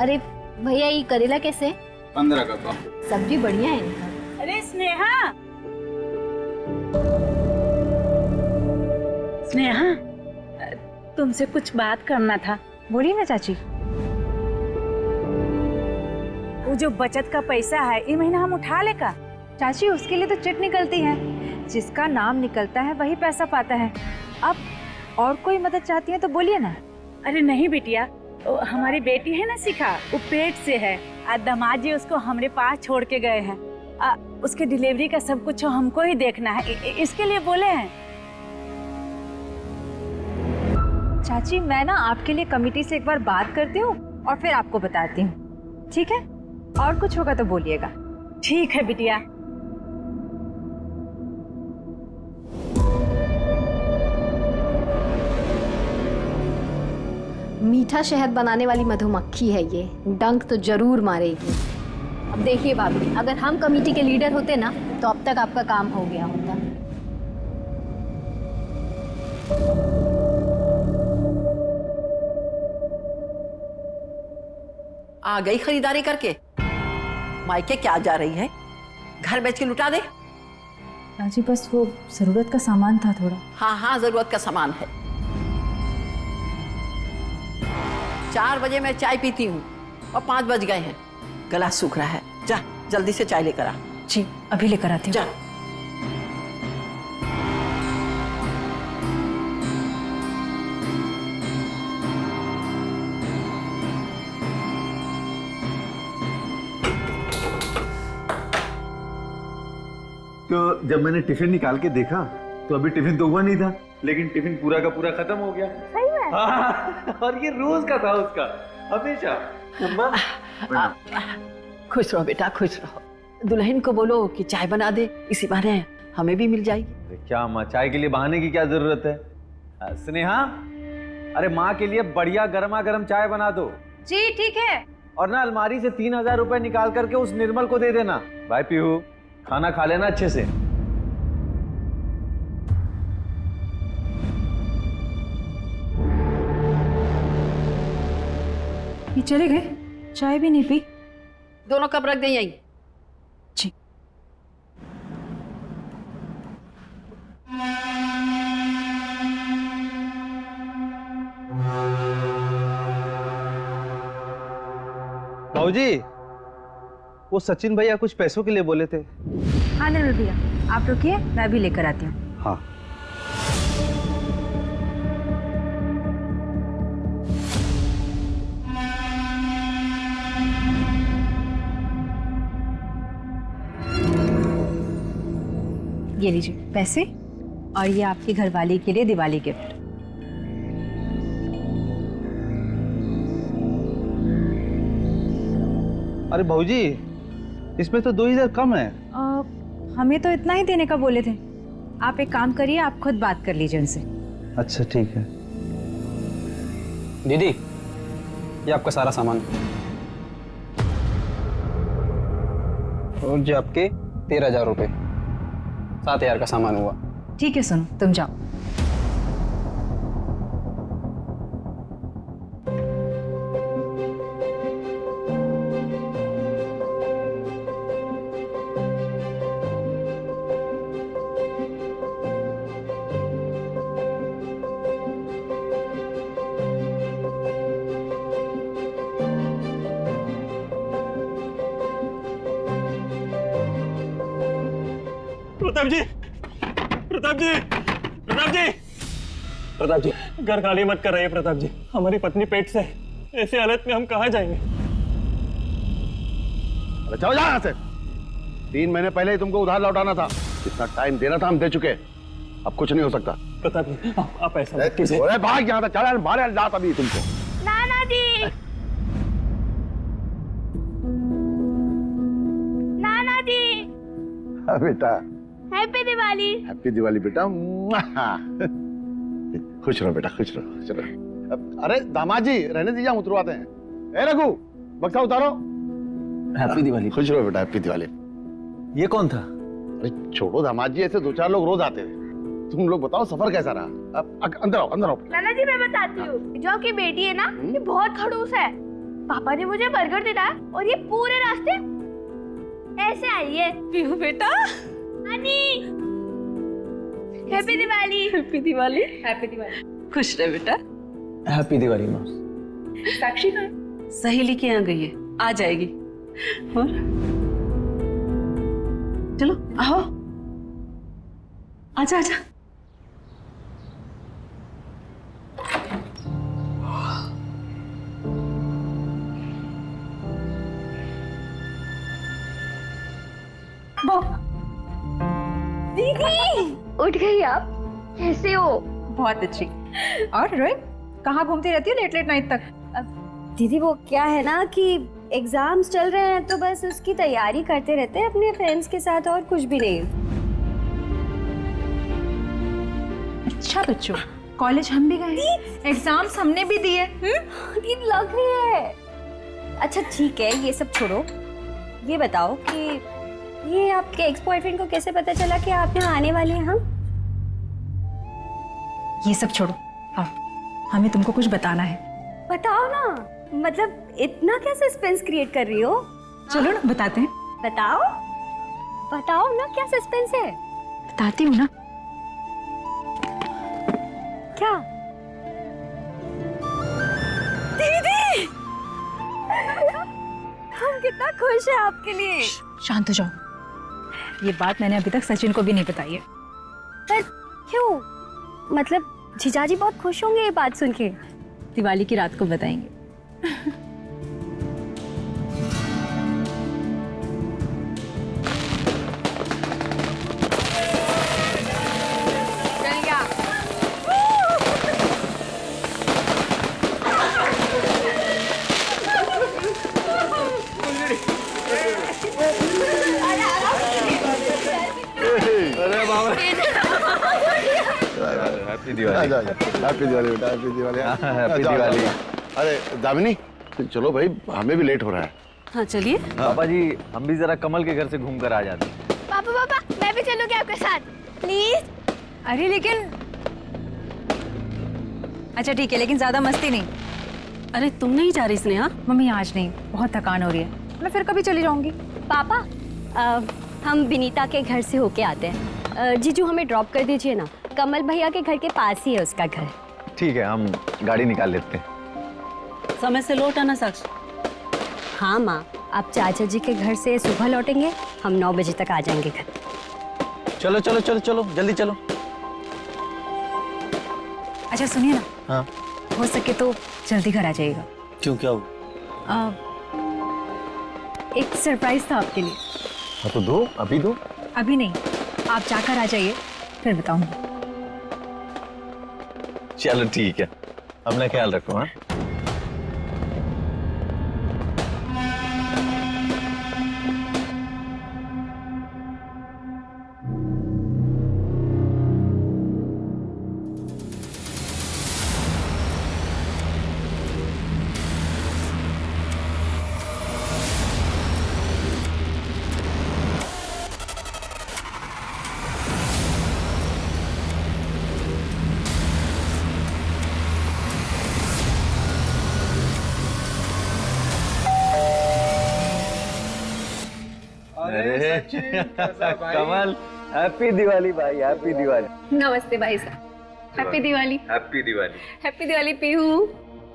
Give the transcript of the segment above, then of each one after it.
अरे भैया ये करेला कैसे? 15 का पाव। सब्जी बढ़िया है इनका। अरे स्नेहा, स्नेहा तुमसे कुछ बात करना था। बोलिए ना चाची। वो जो बचत का पैसा है ये महीना हम उठा लेगा। चाची उसके लिए तो चिट निकलती है, जिसका नाम निकलता है वही पैसा पाता है। अब और कोई मदद चाहती है तो बोलिए ना। अरे नहीं बेटिया, हमारी बेटी है ना शिखा, वो पेट से है। दामाद जी उसको हमारे पास छोड़ के गए हैं। उसके डिलीवरी का सब कुछ हमको ही देखना है, इसके लिए बोले हैं। चाची मैं ना आपके लिए कमेटी से एक बार बात करती हूँ और फिर आपको बताती हूँ, ठीक है? और कुछ होगा तो बोलिएगा। ठीक है बिटिया। मीठा शहद बनाने वाली मधुमक्खी है ये, डंक तो जरूर मारेगी। अब देखिए भाभी, अगर हम कमेटी के लीडर होते ना तो अब तक आपका काम हो गया होता। आ गई खरीदारी करके? मायके क्या जा रही है? घर बेच के लुटा दे। चाची बस वो जरूरत का सामान था थोड़ा। हाँ हाँ जरूरत का सामान है। 4 बजे मैं चाय पीती हूँ और 5 बज गए हैं। गला सूख रहा है, जा जल्दी से चाय लेकर आ। जी अभी लेकर आती हूँ। जा। तो जब मैंने टिफिन निकाल के देखा तो अभी टिफिन तो हुआ नहीं था, लेकिन टिफिन पूरा का पूरा खत्म हो गया। सही में? हाँ, और ये रोज का था उसका, हमेशा। खुश रहो बेटा, खुश रहो। दुल्हन को बोलो कि चाय बना दे, इसी बहाने हमें भी मिल जाएगी। क्या माँ, चाय के लिए बहाने की क्या जरूरत है? स्नेहा, अरे माँ के लिए बढ़िया गर्मा गर्म चाय बना दो। जी ठीक है। और ना अलमारी से 3000 रुपए निकाल करके उस निर्मल को दे देना। भाई पीहू, खाना खा लेना अच्छे से। ये चले गए? चाय भी नहीं पी? दोनों कप रख दें यहीं। जी। भाऊजी, वो सचिन भैया कुछ पैसों के लिए बोले थे। हाँ निर्मल भैया, आप रुकिए, मैं अभी लेकर आती हूँ। हाँ। ये लीजिए पैसे, और ये आपकी घरवाली के लिए दिवाली गिफ्ट। अरे भाऊजी, इसमें तो 2000 कम है। हमें तो इतना ही देने का बोले थे। आप एक काम करिए, आप खुद बात कर लीजिए उनसे। अच्छा ठीक है। दीदी, ये आपका सारा सामान और जो आपके 13,000 रुपये, 7,000 का सामान हुआ। ठीक है सुनो, तुम जाओ। प्रताप जी, प्रताप जी, प्रताप जी, प्रताप जी, घर खाली मत कर रही है प्रताप जी। हमारी पत्नी पेट से है, ऐसी हालत में हम कहाँ जाएंगे? अरे चलो जा यहाँ से। 3 महीने पहले ही तुमको उधार लौटाना था, इतना टाइम देना था, हम दे चुके। अब कुछ नहीं हो सकता। प्रताप जी, आप ऐसा मत कीजिए। अरे भाग यहाँ से, चल मारे जात अभी तुमको। नाना जी, नाना जी, बेटा हैप्पी दिवाली। हैप्पी दिवाली बेटा। खुश रहो बेटा, खुश रहो, खुश रहो। अरे दामाद जी रहने दीजिए, हम उतरवाते हैं। ए रघु, बक्सा उतारो। हैप्पी दिवाली। खुश रहो बेटा, हैप्पी दिवाली। ये कौन था? अरे छोड़ो दामाद जी, ऐसे 2-4 लोग रोज आते हैं। तुम लोग बताओ सफर कैसा रहा? अब अंदर आओ, अंदर आओ। नाना जी मैं बताती हूँ, जो की बेटी है ना, ये बहुत खड़ूस है। पापा ने मुझे बर्गर दिलाया और ये पूरे रास्ते ऐसे आई है। पीहू बेटा, नानी happy Diwali. Happy Diwali. Happy Diwali. खुश रहे बेटा। हैप्पी दिवाली माँ। साक्षी कहाँ? सहेली के यहाँ गई है, आ जाएगी। और चलो आओ, आजा आजा। दीदी उठ गई आप? कैसे हो? बहुत अच्छी। और रोहित कहाँ घूमती रहती है लेट लेट नाइट तक? दीदी वो क्या है ना कि एग्जाम्स चल रहे हैं तो बस उसकी तैयारी करते रहते हैं अपने फ्रेंड्स के साथ, और कुछ भी नहीं। अच्छा बच्चों, कॉलेज हम भी गए, एग्जाम्स हमने भी दिए। दीदी लग रही है। अच्छा ठीक है, ये सब छोड़ो, ये बताओ कि ये आपके एक्स बॉयफ्रेंड को कैसे पता चला कि आप यहाँ आने वाली हैं? हम ये सब छोड़ो, आओ हमें तुमको कुछ बताना है। बताओ ना, मतलब इतना क्या सस्पेंस क्रिएट कर रही हो? चलो ना बताते हैं। बताओ बताओ ना, क्या सस्पेंस है? बताती हूँ ना। क्या? दीदी हम कितना खुश हैं आपके लिए। शांत हो जाओ, ये बात मैंने अभी तक सचिन को भी नहीं बताई है। पर क्यों? मतलब जीजाजी बहुत खुश होंगे ये बात सुन के। दिवाली की रात को बताएंगे। अरे बाबा, हैप्पी दिवाली। हैप्पी दिवाली बेटा, हैप्पी दिवाली। हैप्पी दिवाली। अरे दामिनी चलो भाई, हमें भी लेट हो रहा है। हाँ चलिए। पापा जी हम भी जरा कमल के घर से घूम कर आ जाते हैं। पापा पापा मैं भी चलूंगी आपके साथ प्लीज। अरे लेकिन अच्छा ठीक है, लेकिन ज्यादा मस्ती नहीं। अरे तुम नहीं जा रही स्नेहा? मम्मी आज नहीं, बहुत थकान हो रही है, मैं फिर कभी चली जाऊंगी। पापा हम विनीता के घर से होके आते हैं। जीजू हमें ड्रॉप कर दीजिए ना, कमल भैया के घर के पास ही है उसका घर। ठीक है, हम गाड़ी निकाल लेते हैं। समय से लौट आना साक्षी। हाँ माँ, आप चाचा जी के घर से सुबह लौटेंगे, हम 9 बजे तक आ जाएंगे घर। चलो चलो चलो चलो, जल्दी चलो। अच्छा सुनिए ना, हाँ हो सके तो जल्दी घर आ जाइएगा। क्यों, क्या हुआ? एक सरप्राइज था आपके लिए। हाँ तो दो, अभी दो। अभी नहीं, आप जाकर आ जाइए, फिर बताऊंगी। चलो ठीक है, अपना ख्याल रखो। हाँ कमल, हैप्पी दिवाली भाई, हैप्पी दिवाली। नमस्ते भाई साहब, happy Diwali. Happy Diwali. Happy Diwali Pihu.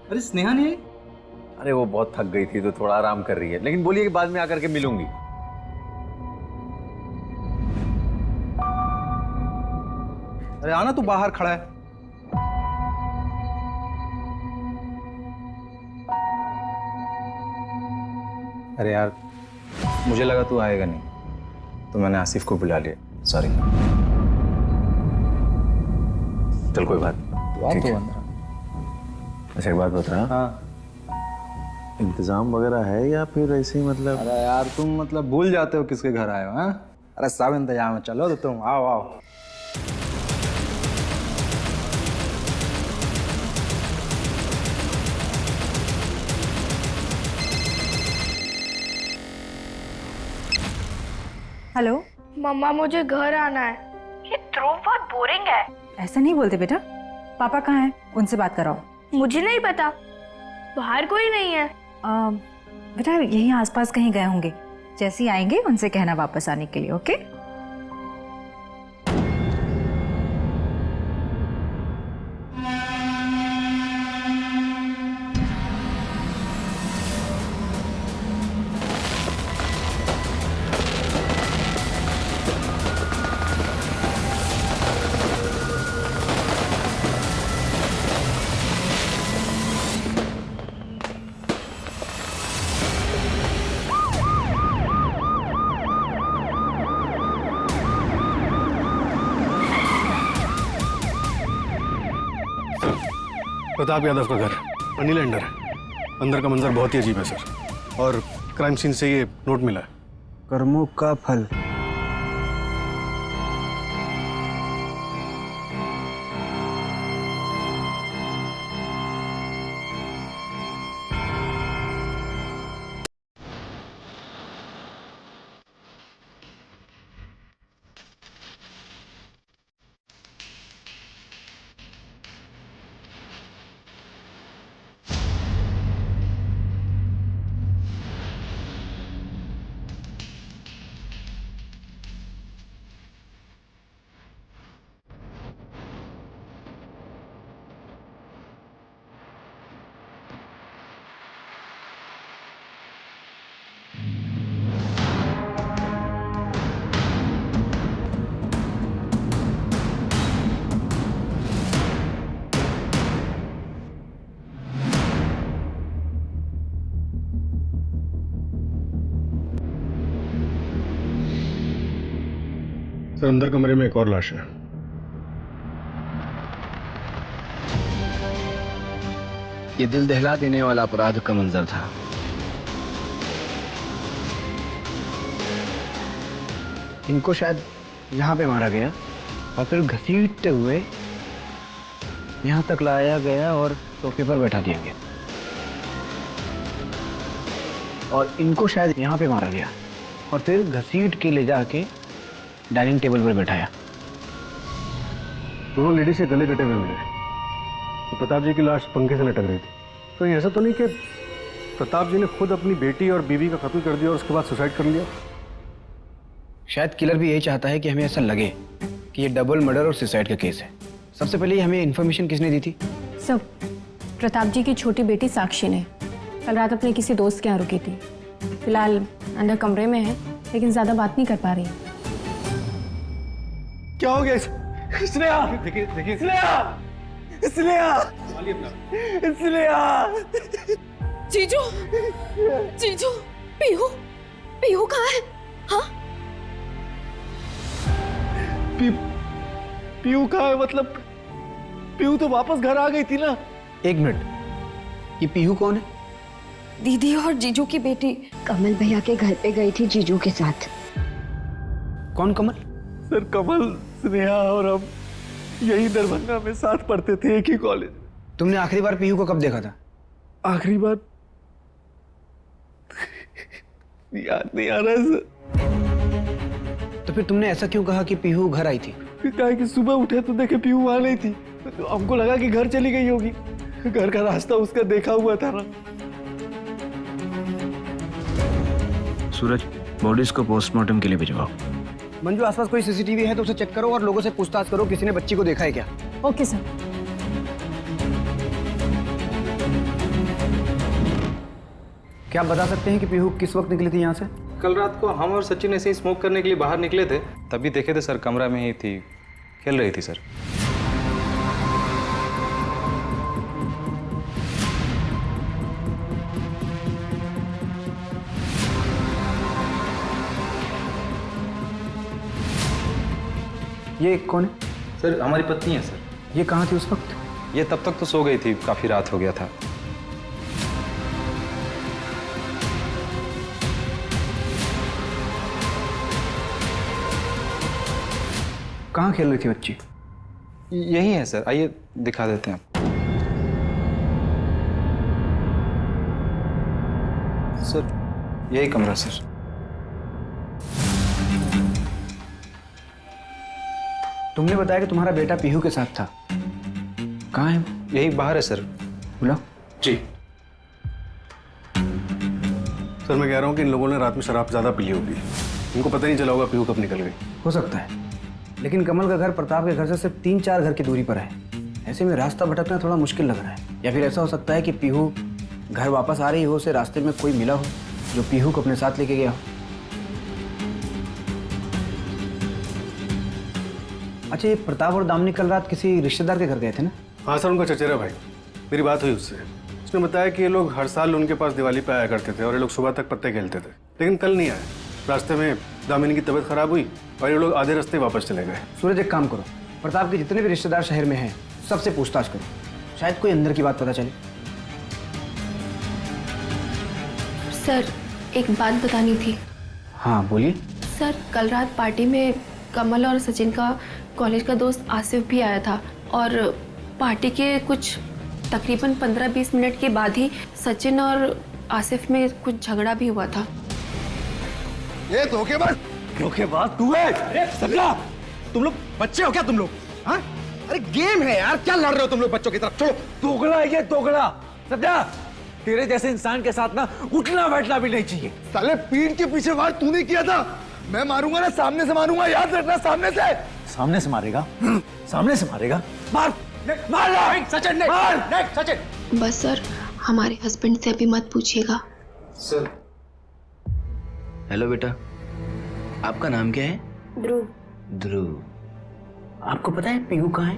अरे स्नेहा नहीं आई? अरे वो बहुत थक गई थी तो थोड़ा आराम कर रही है, लेकिन बोलिए कि बाद में आकर के मिलूंगी। अरे आना, तू बाहर खड़ा है। अरे यार मुझे लगा तू आएगा नहीं, तो मैंने आसिफ को बुला लिया, सॉरी। चल कोई बात ठीक है। अच्छा एक बात बता, हाँ इंतजाम वगैरह है या फिर ऐसे ही मतलब? अरे यार तुम मतलब भूल जाते हो किसके घर आए हो? हाँ अरे सब इंतजाम है, चलो तो तुम आओ आओ। हेलो। मम्मा मुझे घर आना है। ये ध्रुव बहुत बोरिंग है। ऐसा नहीं बोलते बेटा, पापा कहाँ हैं? उनसे बात कराओ। मुझे नहीं पता, बाहर कोई नहीं है। बेटा यहीं आसपास कहीं गए होंगे, जैसे ही आएंगे उनसे कहना वापस आने के लिए, ओके? प्रताप यादव का घर अनिल एंडर है। अंदर का मंजर बहुत ही अजीब है सर, और क्राइम सीन से ये नोट मिला है। कर्मों का फल। सर अंदर कमरे में एक और लाश है। ये दिल दहला देने वाला अपराध का मंजर था। इनको शायद यहाँ पे मारा गया और फिर घसीटते हुए यहाँ तक लाया गया और सोफे पर बैठा दिया गया, और इनको शायद यहाँ पे मारा गया और फिर घसीट के ले जाके डाइनिंग टेबल पर बैठाया। दोनों लेडीज के गले कटे हुए मिले, तो प्रताप जी की लाश पंखे से लटक रही थी। तो ये ऐसा तो नहीं कि प्रताप जी ने खुद अपनी बेटी और बीवी का कत्ल कर दिया और उसके बाद सुसाइड कर लिया? शायद किलर भी यही चाहता है कि हमें ऐसा लगे कि ये डबल मर्डर और सुसाइड का केस है। सबसे पहले हमें इन्फॉर्मेशन किसने दी थी? सब प्रताप जी की छोटी बेटी साक्षी ने कल रात अपने किसी दोस्त के यहाँ रुकी थी। फिलहाल अंदर कमरे में है, लेकिन ज्यादा बात नहीं कर पा रही। क्या हो गया? स्नेहा, देखिए देखिए, स्नेहा, स्नेहा, स्नेहा। जीजू, जीजू, पीहू, पीहू कहाँ है? हाँ? पीहू कहाँ है? मतलब पीहू तो वापस घर आ गई थी ना। एक मिनट, ये पीहू कौन है? दीदी और जीजू की बेटी। कमल भैया के घर पे गई थी जीजू के साथ। कौन कमल? सर कमल, स्नेहा और हम यही दरभंगा में साथ पढ़ते थे, एक ही कॉलेज। तुमने आखिरी बार पीहू को कब देखा था? आखिरी बार याद नहीं आ रहा है सर। तो फिर तुमने ऐसा क्यों कहा कि पीहू घर आई थी? कहा कि सुबह उठे तो देखे पीहू वहां नहीं थी, तो हमको लगा कि घर चली गई होगी। घर का रास्ता उसका देखा हुआ था ना। सूरज, बॉडीज को पोस्टमार्टम के लिए भिजवाओ। मंजू, आसपास कोई सीसीटीवी है तो उसे चेक करो और लोगों से पूछताछ करो किसी ने बच्ची को देखा है क्या। Okay sir. क्या आप बता सकते हैं कि पीहू किस वक्त निकली थी यहाँ से? कल रात को हम और सचिन ऐसे ही स्मोक करने के लिए बाहर निकले थे, तभी देखे थे सर, कमरा में ही थी, खेल रही थी सर। ये कौन है? सर हमारी पत्नी है सर। ये कहाँ थी उस वक्त? ये तब तक तो सो गई थी, काफी रात हो गया था। कहाँ खेल रही थी बच्ची? यही है सर, आइए दिखा देते हैं। सर यही कमरा सर। तुमने बताया कि तुम्हारा बेटा पीहू के साथ था, कहाँ है? यही बाहर है सर। बुलाओ। जी। सर मैं कह रहा हूँ कि इन लोगों ने रात में शराब ज़्यादा पी ली होगी, इनको पता नहीं चला होगा पीहू कब निकल गई। हो सकता है, लेकिन कमल का घर प्रताप के घर से सिर्फ 3-4 घर की दूरी पर है। ऐसे में रास्ता भटकना थोड़ा मुश्किल लग रहा है। या फिर ऐसा हो सकता है कि पीहू घर वापस आ रही हो, उसे रास्ते में कोई मिला हो जो पीहू को अपने साथ लेके गया हो। अच्छा, ये प्रताप और दामिनी कल रात किसी रिश्तेदार के घर गए थे ना? हाँ सर, उनका चचेरा भाई, मेरी बात हुई उससे। उसने बताया कि ये लोग हर साल उनके पास दिवाली पे आया करते थे और ये लोग सुबह तक पत्ते खेलते थे, लेकिन कल नहीं आए। रास्ते में दामिनी की तबीयत खराब हुई और ये लोग आधे रास्ते वापस चले गए। सूरज, एक काम करो, प्रताप के जितने भी रिश्तेदार शहर में हैं सबसे पूछताछ करो, शायद कोई अंदर की बात पता चले। सर, एक बात बतानी थी। हाँ बोलिए। सर, कल रात पार्टी में कमल और सचिन का कॉलेज का दोस्त आसिफ भी आया था और पार्टी के कुछ तकरीबन 15-20 मिनट के बाद ही सचिन और आसिफ में कुछ झगड़ा भी हुआ था। ये धोखेबाज तू है? समझा? तुम लोग बच्चे हो क्या तुम लोग? हाँ? अरे गेम है यार, क्या लड़ रहे हो तुम लोग बच्चों की तरफ? छोड़ो। दोगला है ये, दोगला। समझा? तेरे जैसे इंसान के साथ ना उठना बैठना भी नहीं चाहिए। साले पीठ के पीछे वार तूने किया था, मैं मारूंगा ना सामने से मारूंगा, याद रखना। सामने से। सामने से मारेगा? सामने से मारेगा? मार मार सचिन, मार सचिन। बस सर, हमारे हस्बैंड से अभी मत पूछिएगा। सर। हेलो बेटा, आपका नाम क्या है? ध्रुव। ध्रुव। आपको पता है पीहू कहाँ है?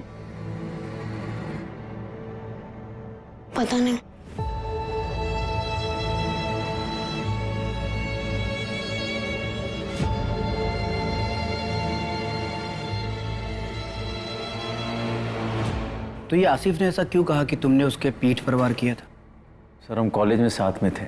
पता नहीं। तो ये आसिफ ने ऐसा क्यों कहा कि तुमने उसके पीठ पर वार किया था? सर, हम कॉलेज में साथ में थे।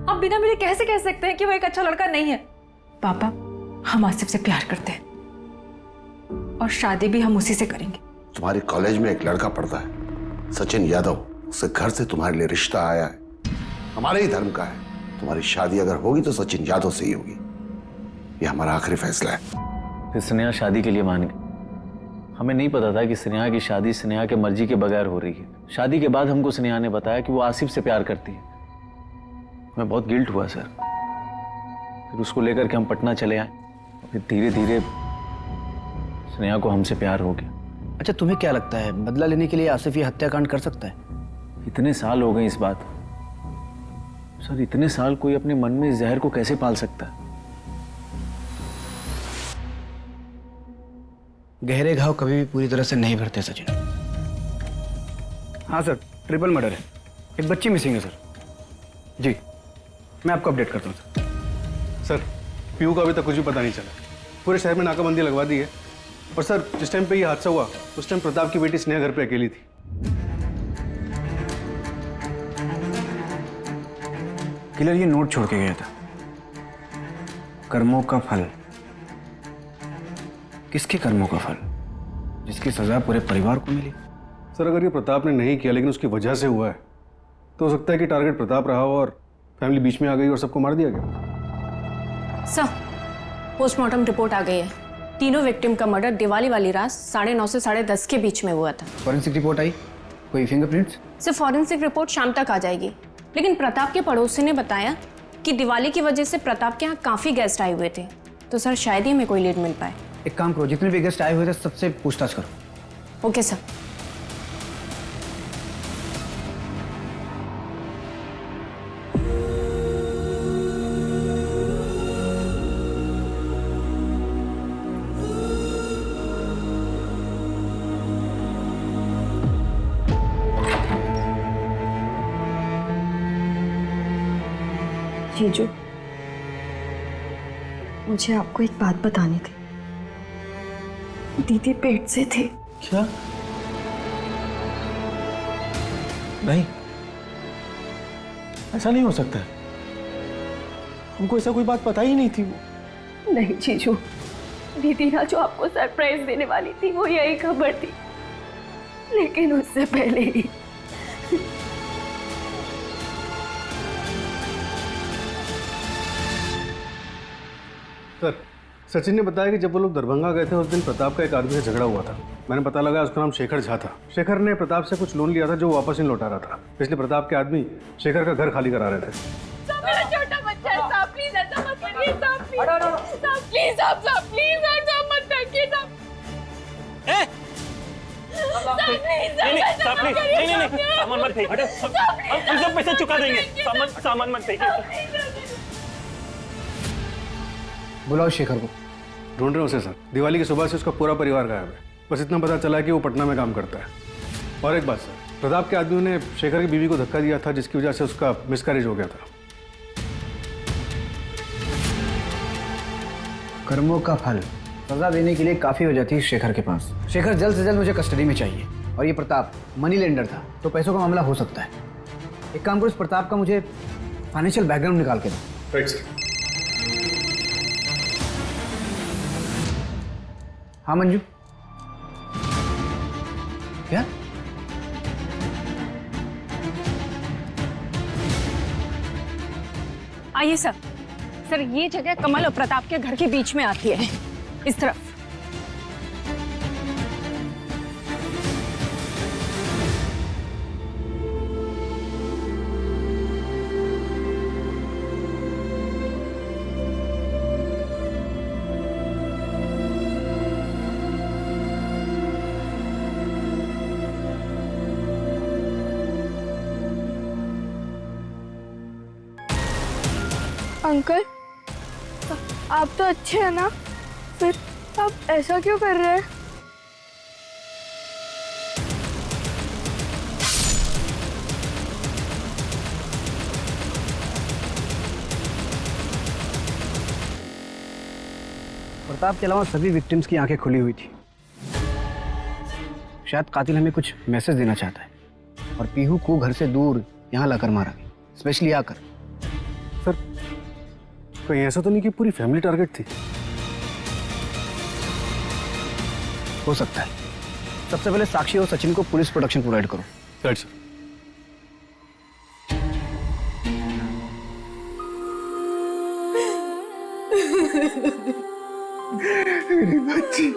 आप बिना मेरे कैसे कह सकते हैं कि वो एक अच्छा लड़का नहीं है? पापा, हम आसिफ से प्यार करते हैं और शादी भी हम उसी से करेंगे। तुम्हारे कॉलेज में एक लड़का पढ़ता है, सचिन यादव, उससे घर से तुम्हारे लिए रिश्ता आया है, हमारे ही धर्म का है। तुम्हारी शादी अगर होगी तो सचिन यादव से ही होगी, ये हमारा आखिरी फैसला है। फिर स्नेहा शादी के लिए मान गई। हमें नहीं पता था कि स्नेहा की शादी स्नेहा के मर्जी के बगैर हो रही है। शादी के बाद हमको स्नेहा ने बताया कि वो आसिफ से प्यार करती है। हमें बहुत गिल्ट हुआ सर। फिर उसको लेकर के हम पटना चले आए, फिर धीरे धीरे स्नेहा को हमसे प्यार हो गया। अच्छा, तुम्हें क्या लगता है बदला लेने के लिए आसिफ ये हत्याकांड कर सकता है? इतने साल हो गए इस बात सर, इतने साल कोई अपने मन में इस जहर को कैसे पाल सकता है? गहरे घाव कभी भी पूरी तरह से नहीं भरते सचिन। हाँ सर, ट्रिपल मर्डर है, एक बच्ची मिसिंग है सर। जी, मैं आपको अपडेट करता हूँ सर, पीहू का अभी तक कुछ भी पता नहीं चला। पूरे शहर में नाकाबंदी लगवा दी है। और सर, जिस टाइम पे ये हादसा हुआ उस टाइम प्रताप की बेटी स्नेहा घर पे अकेली थी। किलर ये नोट छोड़ के गया था, कर्मों का फल। किसके कर्मों का फल? जिसकी सजा पूरे परिवार को मिली। सर, अगर ये प्रताप ने नहीं किया लेकिन उसकी वजह से हुआ है तो हो सकता है कि टारगेट प्रताप रहा हो और फैमिली बीच में आ गई और सबको मार दिया गया। सर, पोस्टमार्टम रिपोर्ट आ गई है। तीनों विक्टिम का मर्डर दिवाली वाली रात 9:30 से 10:30 के बीच में हुआ था। फॉरेंसिक रिपोर्ट आई? कोई फिंगरप्रिंट्स? सर, फॉरेंसिक रिपोर्ट शाम तक आ जाएगी, लेकिन प्रताप के पड़ोसी ने बताया कि दिवाली की वजह से प्रताप के यहाँ काफी गेस्ट आए हुए थे, तो सर शायद ही हमें कोई लीड मिल पाए। एक काम करो, जितने भी गेस्ट आए हुए थे सबसे पूछताछ करो। Okay sir. जीजू, मुझे आपको एक बात बतानी थी। दीदी पेट से थे। क्या? नहीं, ऐसा नहीं हो सकता है। हमको ऐसा कोई बात पता ही नहीं थी। वो नहीं जीजू, दीदी ना जो आपको सरप्राइज देने वाली थी वो यही खबर थी, लेकिन उससे पहले ही सर, सचिन ने बताया कि जब वो लोग दरभंगा गए थे उस दिन प्रताप का एक आदमी से झगड़ा हुआ था। मैंने पता लगा उसका नाम शेखर झा था। शेखर ने प्रताप से कुछ लोन लिया था जो वो वापस नहीं लौटा रहा था, इसलिए प्रताप के आदमी शेखर का घर खाली करा रहे थे। मेरा छोटा बच्चा है साहब, प्लीज ऐसा मत करिए साहब, प्लीज साहब, प्लीज साहब, प्लीज ऐसा मत करिए साहब। नहीं, सामान मत फेंकिए, हम सब पैसा चुका देंगे, सामान मत फेंकिए। बुलाओ शेखर को। ढूंढ रहे हो उसे सर, दिवाली की सुबह से उसका पूरा परिवार गायब है। बस इतना पता चला कि वो पटना में काम करता है। और एक बात सर, प्रताप के आदमियों ने शेखर की बीवी को धक्का दिया था जिसकी वजह से उसका मिसकैरेज हो गया था। कर्मों का फल, सजा देने के लिए काफी वजह थी शेखर के पास। शेखर जल्द से जल्द मुझे कस्टडी में चाहिए, और ये प्रताप मनी लेंडर था, तो पैसों का मामला हो सकता है। एक काम करो, इस प्रताप का मुझे फाइनेंशियल बैकग्राउंड निकाल के दो। Right sir. हाँ मंजू, क्या? आइए सर। सर, ये जगह कमल और प्रताप के घर के बीच में आती है, इस तरफ। अंकल, आप तो अच्छे हैं ना, फिर आप ऐसा क्यों कर रहे हैं? प्रताप के अलावा सभी विक्टिम्स की आंखें खुली हुई थी। शायद कातिल हमें कुछ मैसेज देना चाहता है, और पीहू को घर से दूर यहाँ लाकर मारा, स्पेशली आकर। सर, कहीं ऐसा तो नहीं कि पूरी फैमिली टारगेट थी? हो सकता है। सबसे पहले साक्षी और सचिन को पुलिस प्रोटेक्शन प्रोवाइड करो। Right sir. मेरी बच्ची।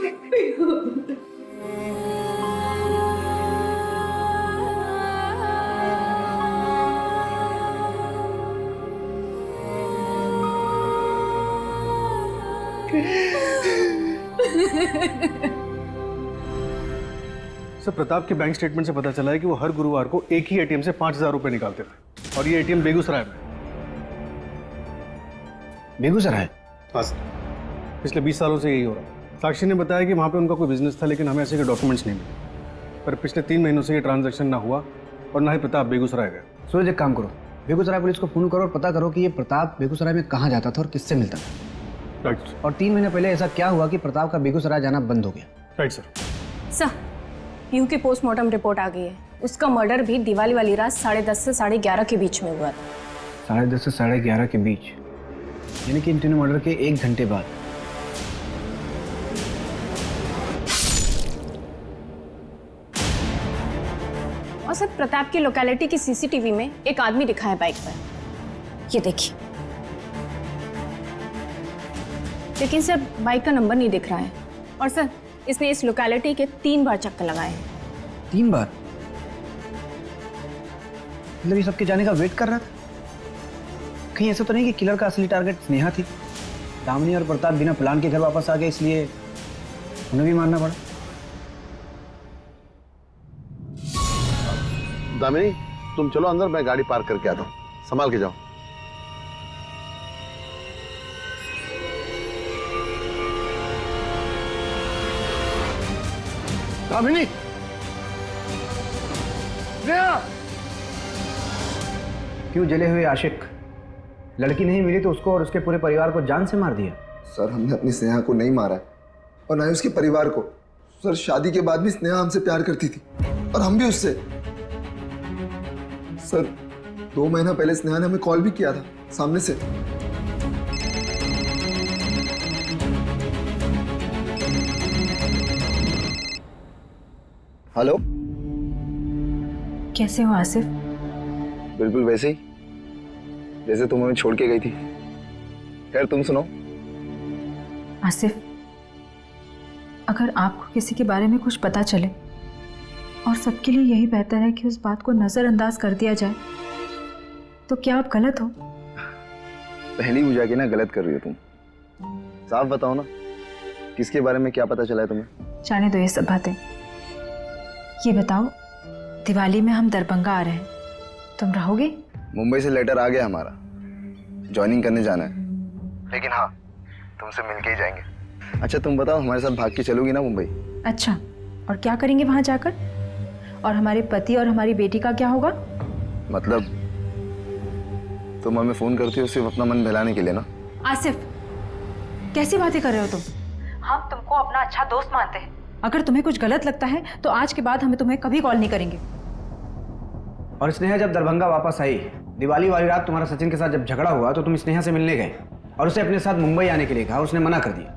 सर, प्रताप के बैंक स्टेटमेंट से पता चला है कि वो हर गुरुवार को एक ही एटीएम से 5,000 रुपए निकालते थे, और ये एटीएम बेगूसराय में। बेगूसराय? हाँ सर, पिछले 20 सालों से यही हो रहा है। साक्षी ने बताया कि वहाँ पे उनका कोई बिजनेस था, लेकिन हमें ऐसे के डॉक्यूमेंट्स नहीं मिले। पर पिछले 3 महीनों से ये ट्रांजैक्शन ना हुआ, और ना ही प्रताप बेगूसराय गया। सूरज, एक काम करो, बेगूसराय पुलिस को फोन करो और पता करो कि ये प्रताप बेगूसराय में कहाँ जाता था और किससे मिलता था। राइट। और 3 महीने पहले ऐसा क्या हुआ कि प्रताप का बेगूसराय जाना बंद हो गया? Right sir. सर, पीहू की पोस्टमार्टम रिपोर्ट आ गई है। उसका मर्डर भी दिवाली वाली रात 10:30 से 11:30 के बीच में हुआ था। 10:30 से 11:30 के बीच, यानी कि इन तीनों मर्डर के 1 घंटे बाद। और सर, प्रताप की लोकेलिटी की सीसीटीवी में एक आदमी दिखा है बाइक पर, ये देखिए। लेकिन सर, बाइक का नंबर नहीं दिख रहा है। और सर, इसने इस लोकेलिटी के 3 बार चक्कर लगाए हैं। 3 बार? मतलब ये सबके जाने का वेट कर रहा था? कहीं ऐसा तो नहीं कि किलर का असली टारगेट स्नेहा थी? दामिनी और प्रताप बिना प्लान के घर वापस आ गए, इसलिए उन्हें भी मारना पड़ा। दामिनी, तुम चलो अंदर, मैं गाड़ी पार्क करके आता हूँ, संभाल के जाओ। दामिनी, क्यों जले हुए आशिक? लड़की नहीं मिली तो उसको और उसके पूरे परिवार को जान से मार दिया? सर, हमने अपनी स्नेहा को नहीं मारा और ना ही उसके परिवार को। सर, शादी के बाद भी स्नेहा हमसे प्यार करती थी और हम भी उससे। सर, 2 महीना पहले स्नेहा ने हमें कॉल भी किया था सामने से। हेलो, कैसे हो आसिफ? बिल्कुल वैसे ही जैसे तुम हमें छोड़ के गई थी। खैर, तुम सुनो। आसिफ, अगर आपको किसी के बारे में कुछ पता चले और सबके लिए यही बेहतर है कि उस बात को नज़रअंदाज कर दिया जाए, तो क्या आप गलत हो? पहली बुझा के ना गलत कर रही हो तुम। साफ बताओ ना, किसके बारे में क्या पता चला है तुम्हें? जाने दो ये सब बातें। ये बताओ, दिवाली में हम दरभंगा आ रहे हैं, तुम रहोगे? मुंबई से लेटर आ गया हमारा, ज्वाइनिंग करने जाना है। लेकिन हाँ, तुमसे मिलके ही जाएंगे। अच्छा तुम बताओ, हमारे साथ भाग के चलोगी ना मुंबई? अच्छा, और क्या करेंगे वहां जाकर? और हमारे पति और हमारी बेटी का क्या होगा? मतलब तुम हमें फोन करती हो सिर्फ अपना मन बहलाने के लिए ना? आसिफ, कैसी बातें कर रहे हो तुम? हम तुमको अपना अच्छा दोस्त मानते हैं। अगर तुम्हें कुछ गलत लगता है तो आज के बाद हमें तुम्हें कभी कॉल नहीं करेंगे। और स्नेहा जब दरभंगा वापस आई, दिवाली वाली रात तुम्हारा सचिन के साथ जब झगड़ा हुआ तो तुम स्नेहा से मिलने गए और उसे अपने साथ मुंबई आने के लिए कहा, उसने मना कर दिया,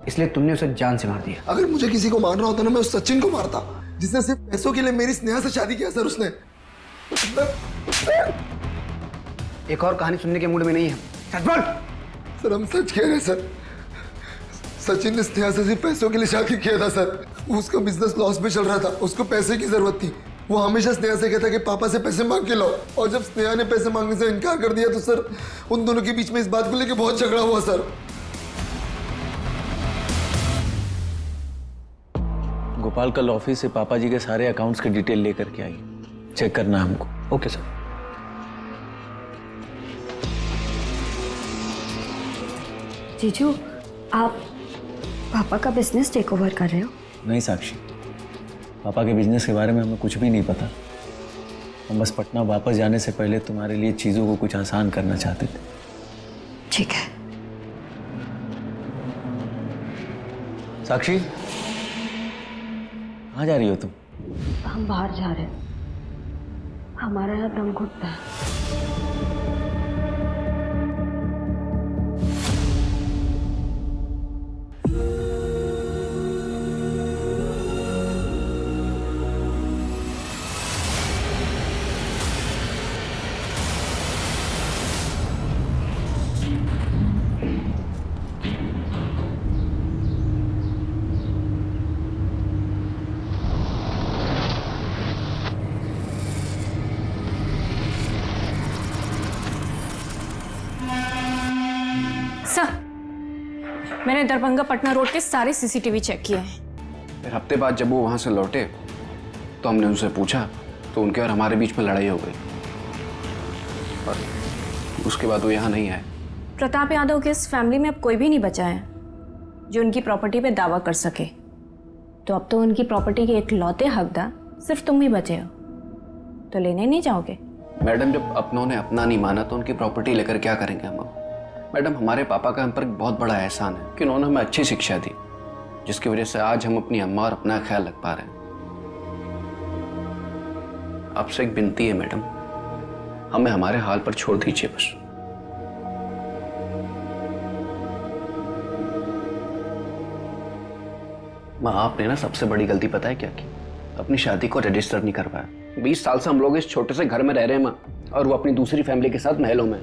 इसलिए तुमने उसे जान से मार दिया। अगर मुझे किसी को मारना होता ना, मैं उस सचिन को मारता जिसने सिर्फ पैसों के लिए मेरी स्नेहा से शादी किया। सर उसने एक और कहानी सुनने के मूड में नहीं है, सच बोल। सर हम सच कह रहे हैं सर, सचिन ने स्नेहा से सिर्फ पैसों के लिए शादी किया था सर। उसका बिजनेस लॉस में चल रहा था, उसको पैसे की जरूरत थी। वो हमेशा स्नेहा से कहता कि पापा से पैसे मांग के लाओ, और जब स्नेहा ने पैसे मांगने से इनकार कर दिया तो सर उन दोनों के बीच में इस बात को लेकर बहुत झगड़ा हुआ सर। गोपाल कल ऑफिस से पापा जी के सारे अकाउंट्स के डिटेल लेकर के आई, चेक करना हमको। Okay sir. जीजू, आप पापा का बिजनेस टेक ओवर कर रहे हो? नहीं साक्षी, पापा के बिजनेस के बारे में हमें कुछ भी नहीं पता। हम बस पटना वापस जाने से पहले तुम्हारे लिए चीज़ों को कुछ आसान करना चाहते थे। ठीक है। साक्षी, कहाँ जा रही हो तुम? हम बाहर जा रहे हैं, हमारा यहाँ दम घुटता है। सर, मैंने दरभंगा पटना रोड के सारे सीसीटीवी चेक किए हैं। फिर हफ्ते बाद जब वो वहां से लौटे तो हमने उनसे पूछा तो उनके और हमारे बीच में लड़ाई हो गई और उसके बाद वो यहाँ नहीं आए। प्रताप यादव के इस फैमिली में अब कोई भी नहीं बचा है जो उनकी प्रॉपर्टी पे दावा कर सके। तो अब तो उनकी प्रॉपर्टी के इकलौते हकदार सिर्फ तुम ही बचे हो, तो लेने नहीं जाओगे? मैडम, जब अपनों ने अपना नहीं माना तो उनकी प्रॉपर्टी लेकर क्या करेंगे हम? मैडम, हमारे पापा का हम पर बहुत बड़ा एहसान है कि उन्होंने हमें अच्छी शिक्षा दी, जिसकी वजह से आज हम अपनी अम्मा और अपना ख्याल रख पा रहे हैं। आपसे एक विनती है मैडम, हमें हमारे हाल पर छोड़ दीजिए बस। माँ, आपने ना सबसे बड़ी गलती पता है क्या की? अपनी शादी को रजिस्टर नहीं करवाया। 20 साल से हम लोग इस छोटे से घर में रह रहे हैं माँ, और वो अपनी दूसरी फैमिली के साथ महलों में।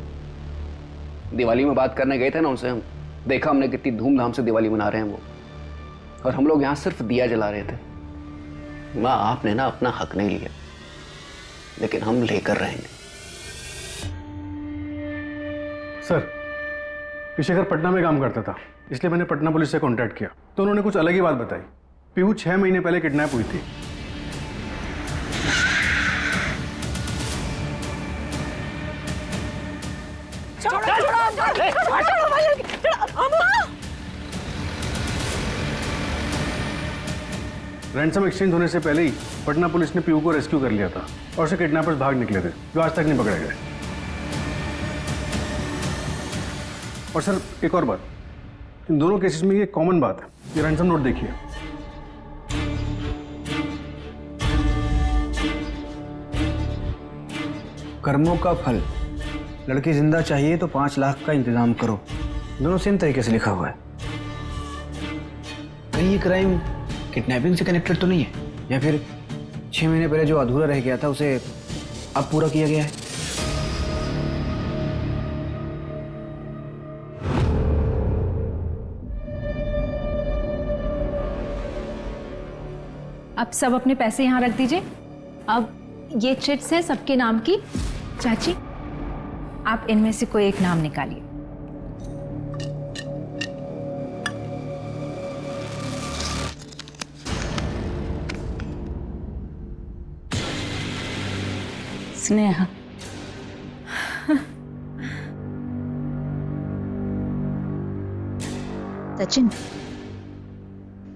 दिवाली में बात करने गए थे ना उनसे, हम देखा हमने कितनी धूमधाम से दिवाली मना रहे हैं वो, और हम लोग यहाँ सिर्फ दिया जला रहे थे। माँ, आपने ना अपना हक नहीं लिया, लेकिन हम लेकर रहेंगे। सर, पिशेखर पटना में काम करता था, इसलिए मैंने पटना पुलिस से कांटेक्ट किया तो उन्होंने कुछ अलग ही बात बताई। पीहू 6 महीने पहले किडनैप हुई थी। रैंसम एक्सचेंज होने से पहले ही पटना पुलिस ने पीहू को रेस्क्यू कर लिया था और उसे किडनैपर्स भाग निकले थे जो आज तक नहीं पकड़े गए। और सर, एक और बात, इन दोनों केसेस में ये कॉमन बात है। ये रैंसम नोट देखिए। कर्मों का फल, लड़की जिंदा चाहिए तो 5 लाख का इंतजाम करो। दोनों सेम तरीके से लिखा हुआ है। कहीं ये क्राइम किडनैपिंग से कनेक्टेड तो नहीं है, या फिर 6 महीने पहले जो अधूरा रह गया था उसे अब पूरा किया गया है? अब सब अपने पैसे यहाँ रख दीजिए। अब ये चिट्स हैं सबके नाम की। चाची, आप इनमें से कोई एक नाम निकालिए। स्नेहा। सचिन,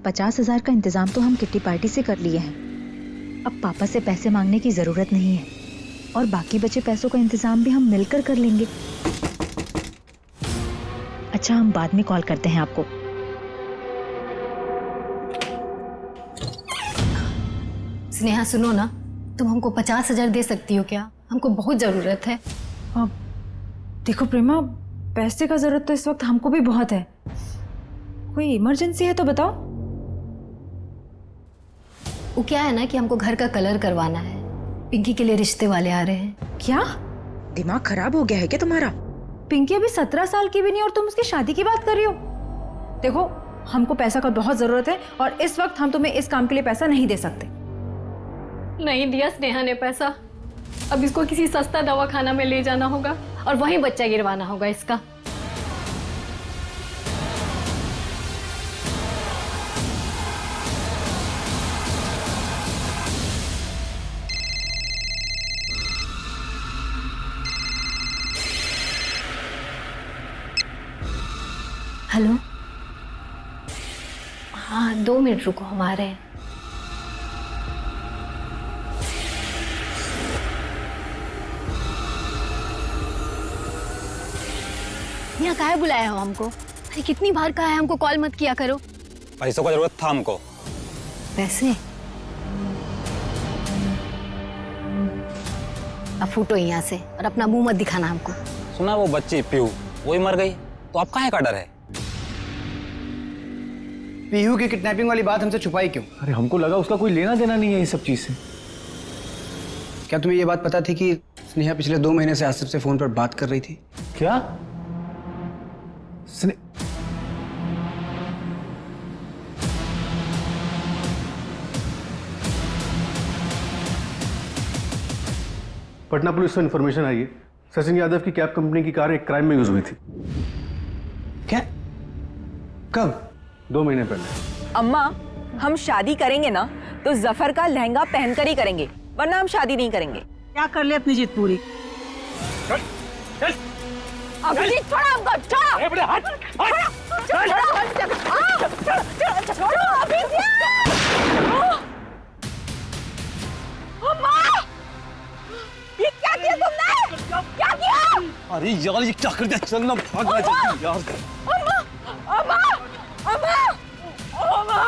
50,000 का इंतजाम तो हम किट्टी पार्टी से कर लिए हैं। अब पापा से पैसे मांगने की जरूरत नहीं है और बाकी बचे पैसों का इंतजाम भी हम मिलकर कर लेंगे। अच्छा, हम बाद में कॉल करते हैं आपको। स्नेहा सुनो ना, तुम हमको 50,000 दे सकती हो क्या? हमको बहुत जरूरत है। अब देखो प्रेमा, पैसे का जरूरत तो इस वक्त हमको भी बहुत है। कोई इमरजेंसी है तो बताओ। वो क्या है ना कि हमको घर का कलर करवाना है, पिंकी के लिए रिश्ते वाले आ रहे हैं। क्या दिमाग खराब हो गया है क्या तुम्हारा? पिंकी अभी 17 साल की भी नहीं और तुम उसकी शादी की बात कर रही हो? देखो, हमको पैसा का बहुत जरूरत है और इस वक्त हम तुम्हें इस काम के लिए पैसा नहीं दे सकते। नहीं दिया स्नेहा ने पैसा। अब इसको किसी सस्ता दवाखाना में ले जाना होगा और वहीं बच्चा गिरवाना होगा इसका। हेलो, हाँ 2 मिनट रुको, हम आ रहे हैं। यहाँ काहे बुलाया हो हमको? अरे कितनी बार कहा है हमको कॉल मत किया करो। पैसों का जरूरत था हमको। पैसे? अब फूटो यहाँ से और अपना मुंह मत दिखाना हमको। सुना वो बच्ची पीहू वही मर गई, तो अब काहे का डर है? पीहू की किडनैपिंग वाली बात हमसे छुपाई क्यों? अरे हमको लगा उसका कोई लेना देना नहीं है ये सब चीज से। क्या तुम्हें ये बात पता थी कि स्नेहा पिछले 2 महीने से आसिफ से फोन पर बात कर रही थी? क्या? पटना पुलिस को इन्फॉर्मेशन आई है, सचिन यादव की कैब कंपनी की कार एक क्राइम में यूज हुई थी। क्या? कब? 2 महीने पहले। अम्मा, हम शादी करेंगे ना तो जफर का लहंगा पहनकर ही करेंगे, वरना हम शादी नहीं करेंगे। क्या कर ले अपनी जिद पूरी? अभिजीत, छोड़ो हमको, छोड़ो। छोड़ो अभिजीत। अम्मा, ये क्या किया तुमने? क्या किया? अरे यार ये क्या कर दिया? चलना भागना जल्दी यार। अम्मा, अम्मा, अम्मा, अम्मा,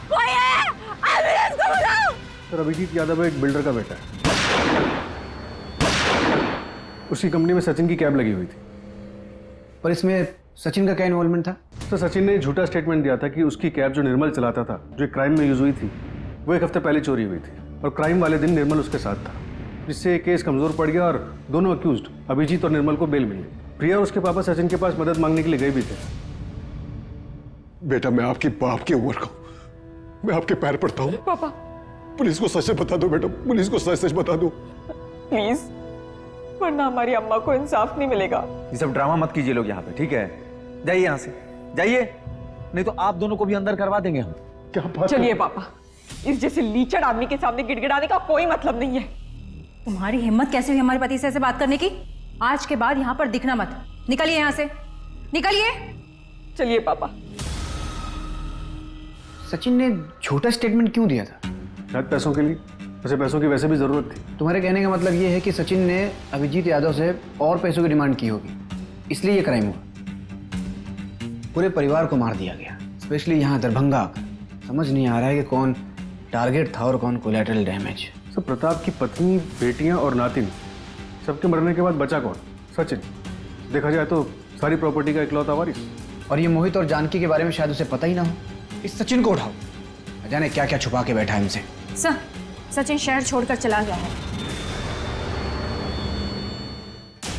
कोई है? एम्बुलेंस को बुलाओ। सर, अभिजीत यादव एक बिल्डर का बेटा है। उसकी कंपनी में सचिन की कैब लगी हुई थी। पर इसमें सचिन का क्या इन्वॉल्वमेंट था? तो सचिन ने झूठा स्टेटमेंट दिया था कि उसकी कैब जो निर्मल चलाता था, जो क्राइम में यूज हुई थी, वो 1 हफ्ते पहले चोरी हुई थी और क्राइम वाले दिन निर्मल उसके साथ था, जिससे केस कमजोर पड़ गया और दोनों अक्यूज्ड अभिजीत और निर्मल को बेल मिल गई। प्रिया और उसके पापा सचिन के पास मदद मांगने के लिए गए भी थे। बेटा, मैं आपकी बाप की उम्र का हूं, मैं आपके पैर पड़ता हूं। पापा, पुलिस को सच बता दो बेटा, पुलिस को सच सच बता दो प्लीज, वरना हमारी अम्मा को इंसाफ नहीं मिलेगा। ये सब ड्रामा मत कीजिए लोग यहाँ पे, ठीक है? जाइए यहाँ से, जाइए, नहीं तो आप दोनों को भी अंदर करवा देंगे हम। क्या बात? चलिए पापा, इस जैसे लीचड़ आदमी के सामने गिड़गिड़ाने का कोई मतलब नहीं है। तुम्हारी हिम्मत कैसे हुई हमारे पति से ऐसे बात करने की? आज के बाद यहाँ पर दिखना मत। निकलिए यहाँ से, निकलिए। चलिए पापा। सचिन ने झूठा स्टेटमेंट क्यों दिया था? शायद पैसों के लिए। वैसे पैसों की वैसे भी जरूरत थी। तुम्हारे कहने का मतलब ये है कि सचिन ने अभिजीत यादव से और पैसों की डिमांड की होगी, इसलिए ये क्राइम हुआ। पूरे परिवार को मार दिया गया, स्पेशली यहाँ दरभंगा आकर। समझ नहीं आ रहा है कि कौन टारगेट था और कौन कोलैटरल डैमेज। सर, प्रताप की पत्नी, बेटियां और नातिन, सबके मरने के बाद बचा कौन? सचिन। देखा जाए तो सारी प्रॉपर्टी का इकलौता वारिस। और ये मोहित और जानकी के बारे में शायद उसे पता ही ना हो। इस सचिन को उठाओ, जाने क्या क्या छुपा के बैठा है इनसे। सर, सचिन शहर छोड़कर चला गया है।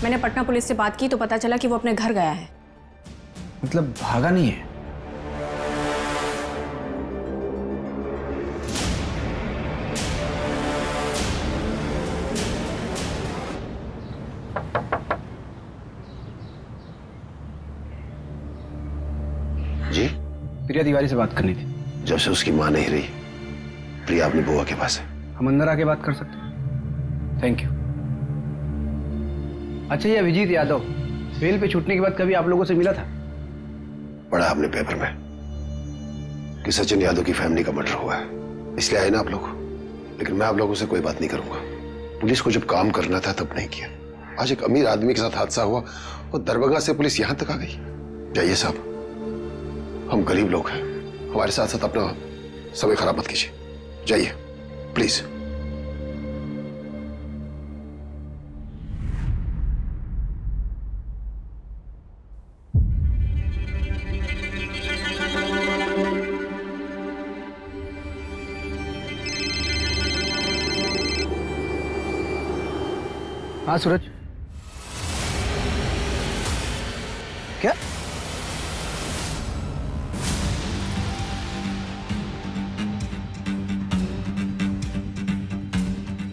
मैंने पटना पुलिस से बात की तो पता चला कि वो अपने घर गया है। मतलब भागा नहीं है? प्रिया तिवारी से बात करनी थी। जब से उसकी मां नहीं रही, प्रिया अपनी बुआ के पास है। हम अंदर आके बात कर सकते हैं? Thank you. अच्छा, ये अभिजीत यादव बेल पे छूटने के बाद कभी आप लोगों से मिला था? पढ़ा आपने पेपर में कि सचिन यादव की फैमिली का मर्डर हुआ है, इसलिए आए ना आप लोग। लेकिन मैं आप लोगों से कोई बात नहीं करूंगा। पुलिस को जब काम करना था तब नहीं किया। आज एक अमीर आदमी के साथ हादसा हुआ और दरभंगा से पुलिस यहां तक आ गई। जाइए साहब, हम गरीब लोग हैं, हमारे साथ साथ अपना समय खराब मत कीजिए। जाइए प्लीज। हाँ सूरज, क्या?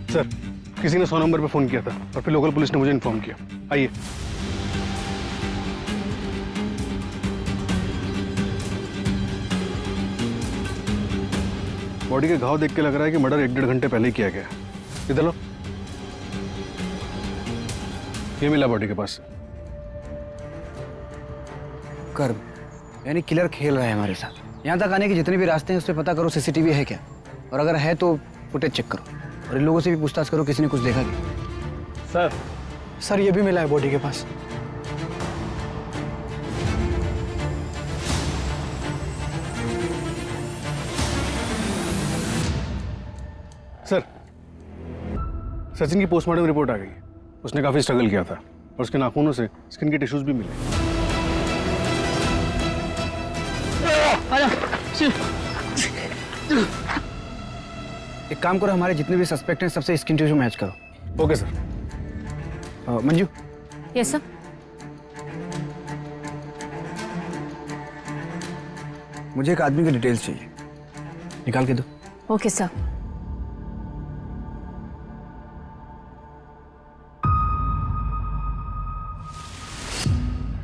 सर, किसी ने 100 नंबर पे फोन किया था और फिर लोकल पुलिस ने मुझे इन्फॉर्म किया। आइए। बॉडी के घाव देख के लग रहा है कि मर्डर 1-1.5 घंटे पहले ही किया गया। इधर लो, ये मिला बॉडी के पास। कर्म, यानी किलर खेल रहा है हमारे साथ। यहाँ तक आने के जितने भी रास्ते हैं उस पर पता करो सीसीटीवी है क्या, और अगर है तो फुटेज चेक करो, और इन लोगों से भी पूछताछ करो किसी ने कुछ देखा क्या। सर ये भी मिला है बॉडी के पास। सर, सचिन की पोस्टमार्टम रिपोर्ट आ गई। उसने काफी स्ट्रगल किया था और उसके नाखूनों से स्किन के टिश्यूज भी मिले। एक काम करो, हमारे जितने भी सस्पेक्ट हैं सबसे स्किन टिश्यू मैच करो। Okay sir. Manju. Yes sir. मुझे एक आदमी की डिटेल्स चाहिए, निकाल के दो। Okay sir.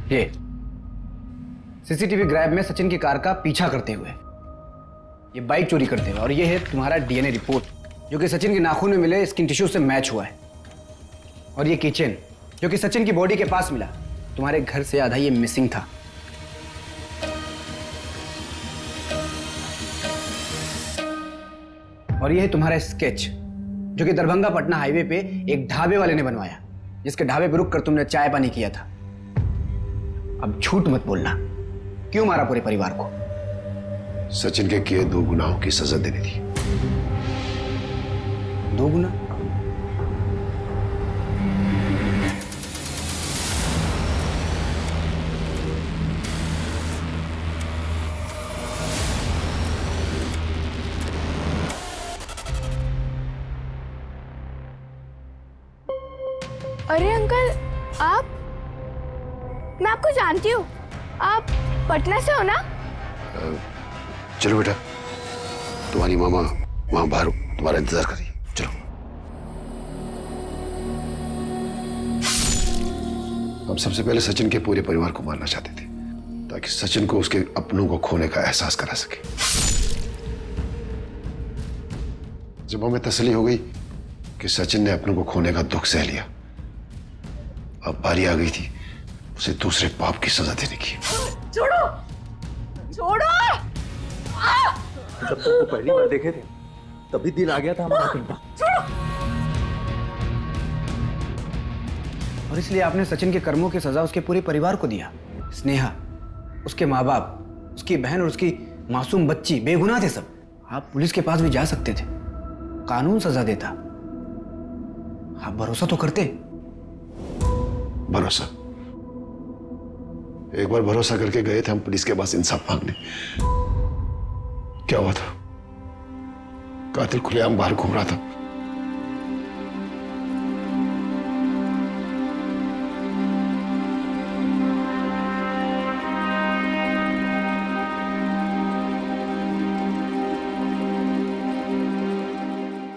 ये सीसीटीवी ग्रैब में सचिन की कार का पीछा करते हुए, ये बाइक चोरी करते हुए, और ये है तुम्हारा डीएनए रिपोर्ट जो कि सचिन के नाखून में मिले स्किन टिश्यू से मैच हुआ है। और ये किचन जो कि सचिन की बॉडी के पास मिला, तुम्हारे घर से आधा ये मिसिंग था। और ये है तुम्हारा स्केच जो कि दरभंगा पटना हाईवे पे एक ढाबे वाले ने बनवाया, जिसके ढाबे पे रुक कर तुमने चाय पानी किया था। अब झूठ मत बोलना, क्यों मारा पूरे परिवार को? सचिन के किए 2 गुनाहों की सजा देनी थी। 2 गुना? अरे अंकल, आप? मैं आपको जानती हूँ, आप पटना से हो ना? चलो बेटा, तुम्हारी मामा वहां बाहर तुम्हारा इंतजार कर रही है। चलो। हम सबसे पहले सचिन के पूरे परिवार को मारना चाहते थे ताकि सचिन को उसके अपनों को खोने का एहसास करा सके। जब हमें तसल्ली हो गई कि सचिन ने अपनों को खोने का दुख सह लिया, अब बारी आ गई थी उसे दूसरे पाप की सजा देने की। छोड़ो, छोड़ो! जब तक वो पहली बार देखे थे तभी दिल आ गया था हमारा पिंपा। और इसलिए आपने सचिन के कर्मों की सजा उसके पूरे परिवार को दिया। स्नेहा, उसके माँ बाप, उसकी बहन और उसकी मासूम बच्ची बेगुनाह थे सब। आप पुलिस के पास भी जा सकते थे, कानून सजा देता। आप भरोसा तो करते। भरोसा? एक बार भरोसा करके गए थे हम पुलिस के पास इंसाफ मांगने। क्या हुआ था? कातिल खुलेआम बाहर घूम रहा था।